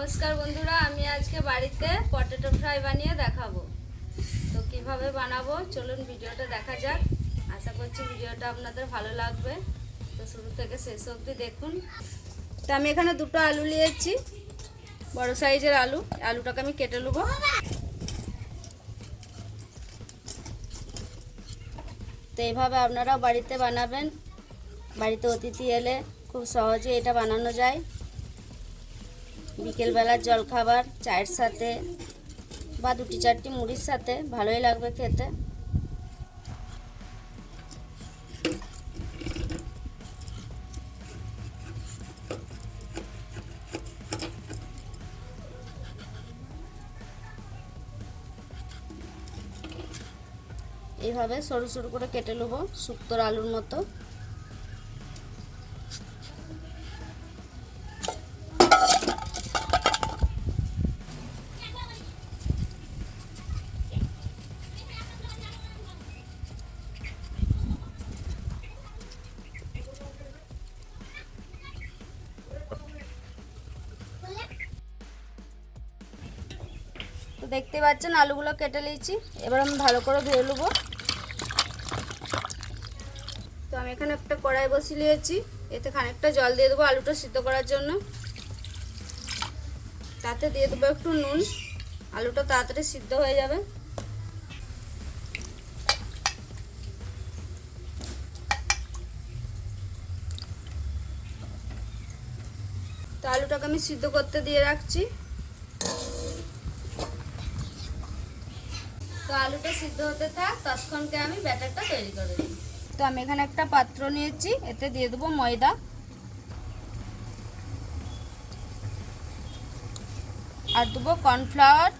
নমস্কার বন্ধুরা, আমি আজকে বাড়িতে পটেটো ফ্রাই বানিয়ে দেখাবো। তো কিভাবে বানাবো চলুন ভিডিওটা দেখা যাক। আশা করছি ভিডিওটা আপনাদের ভালো লাগবে, তো শুরু থেকে শেষ অবধি দেখুন। তো আমি এখানে দুটো আলু নিয়েছি, বড় সাইজের আলু। আলুটাকে আমি কেটে নেবো। তো এইভাবে আপনারাও বাড়িতে বানাবেন। বাড়িতে অতিথি এলে খুব সহজে এটা বানানো যায়। বিকেলবেলার জলখাবার চায়ের সাথে বা দুটি চারটি মুড়ির সাথে ভালোই লাগবে খেতে। এইভাবে সরু সরু করে কেটে নেব, শুক্তোর আলুর মতো। তো দেখতে পাচ্ছেন আলুগুলো কেটে নিয়েছি, এবার আমি ভালো করে ধুয়ে নেব। তো আমি এখানে একটা কড়াই বসিয়ে নিয়েছি, এতে খানিকটা জল দিয়ে দেবো আলুটা সিদ্ধ করার জন্য। তাতে দিয়ে দেবো একটু নুন, আলুটা তাড়াতাড়ি সিদ্ধ হয়ে যাবে। তো আলুটাকে আমি সিদ্ধ করতে দিয়ে রাখছি। তো আলুটা সিদ্ধ হতে থাক, ততক্ষণকে আমি ব্যাটারটা তৈরি করে দিই। তো আমি এখানে একটা পাত্র নিয়েছি, এতে দিয়ে দেবো ময়দা আর দেবো কর্নফ্লাওয়ার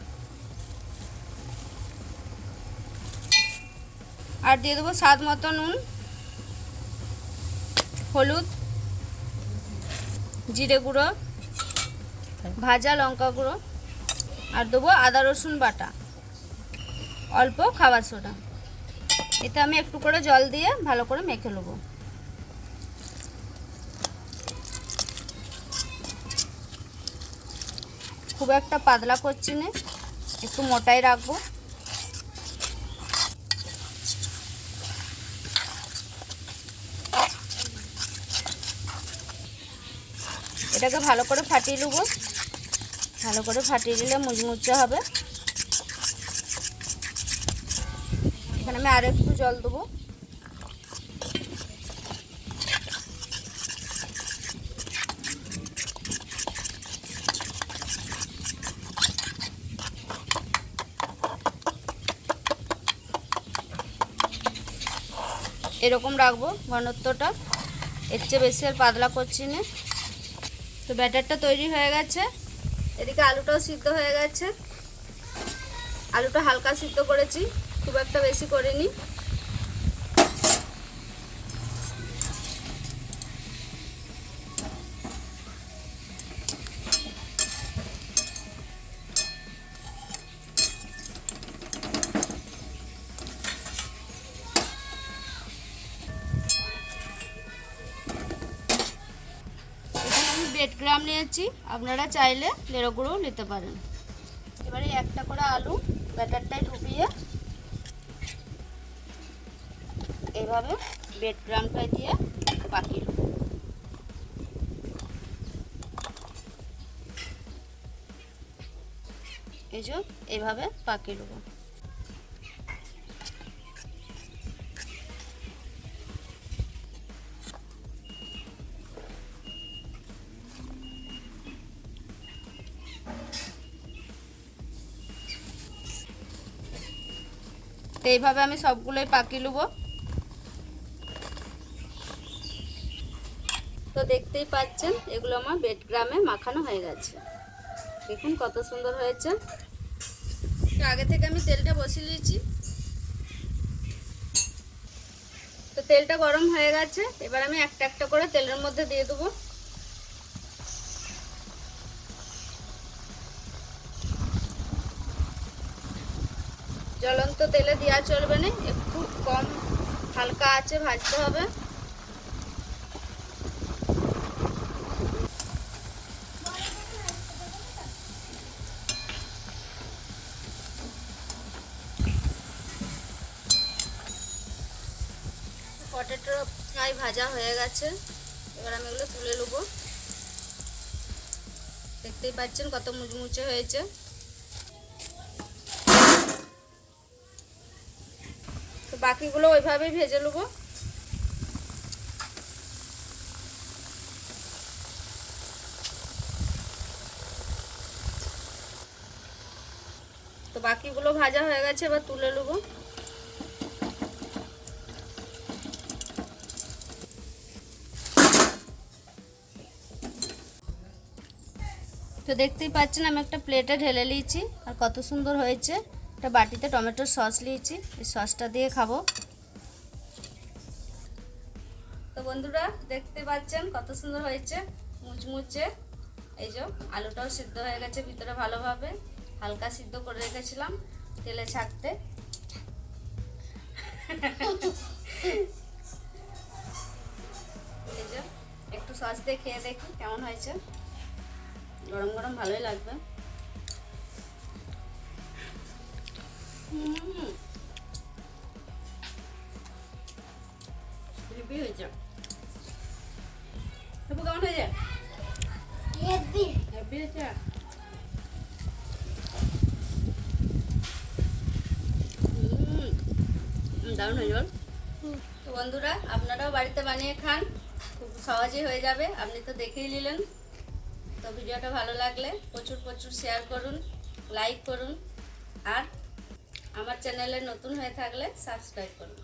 আর দিয়ে দেবো স্বাদ মতো নুন, হলুদ, জিরে গুঁড়ো, ভাজা লঙ্কা গুঁড়ো আর দেবো আদা রসুন বাটা, অল্প খাবার সোডা। এতে আমি একটু করে জল দিয়ে ভালো করে মেখে নেব। খুব একটা পাতলা করছি না, একটু মোটাই রাখবো। এটাকে ভালো করে ফাটিয়ে নেব। ভালো করে ফাটিয়ে নিলে মুচমুচে হবে। এখানে আমি আর একটু জল দেবো। এরকম রাখবো ঘনত্বটা, এর চেয়ে বেশি আর পাতলা করছি না। তো ব্যাটারটা তৈরি হয়ে গেছে, এদিকে আলুটাও সিদ্ধ হয়ে গেছে। আলুটা হালকা সিদ্ধ করেছি, খুব একটা বেশি করিনি। ব্রেড ক্রাম্ব নিয়েছি, আপনারা চাইলে লেড়ো গুঁড়োও নিতে পারেন। এবারে একটা করে আলু ব্যাটারটায় ঢুকিয়ে এইভাবে ব্রেড ক্রাম্বটা দিয়ে পাকিয়ে নেব। এই যে এইভাবে পাকিয়ে নেব। তো এইভাবে আমি সবগুলোই পাকিয়ে নেব। তো দেখতেই পাচ্ছেন এগুলো আমার ব্রেড ক্রাম্বে মাখানো হয়ে গেছে। দেখুন কত সুন্দর হয়েছে। আগে থেকে আমি তেলটা বসিয়ে দিয়েছি। তো তেলটা গরম হয়ে গেছে, এবার আমি একটা একটা করে তেলের মধ্যে দিয়ে দেবো। জ্বলন্ত তেলে দেওয়া চলবে না, একটু কম হালকা আঁচে ভাজতে হবে। ভাজা হয়ে গেছে, এবার আমি এগুলো তুলে নেব। দেখতেই পাচ্ছেন কত মুচমুচে হয়েছে। তো বাকিগুলো ওইভাবেই ভেজে নেব। তো বাকিগুলো ভাজা হয়ে গেছে, এবার তুলে নেব। তো দেখতেই পাচ্ছেন আমি একটা প্লেটে ঢেলে নিয়েছি, আর কত সুন্দর হয়েছে। একটা বাটিতে টমেটোর সস নিয়েছি, এই সসটা দিয়ে খাবো। তো বন্ধুরা দেখতে পাচ্ছেন কত সুন্দর হয়েছে, মুচমুচে। এই যে আলুটাও সিদ্ধ হয়ে গেছে ভিতরে ভালোভাবে, হালকা সিদ্ধ করে রেখেছিলাম তেলে ছাড়তে। এই যে একটু সস দিয়ে খেয়ে দেখি কেমন হয়েছে। গরম গরম ভালোই লাগবে। হেভি হয়েছে। কেমন হয়েছে? হেভি হয়েছে। দারুণ হয়ে গেল। তো বন্ধুরা আপনারাও বাড়িতে বানিয়ে খান, খুব সহজেই হয়ে যাবে। আপনি তো দেখেই নিলেন। তো ভিডিওটা ভালো লাগলে প্রচুর প্রচুর শেয়ার করুন, লাইক করুন, আর আমার চ্যানেলে নতুন হয়ে থাকলে সাবস্ক্রাইব করুন।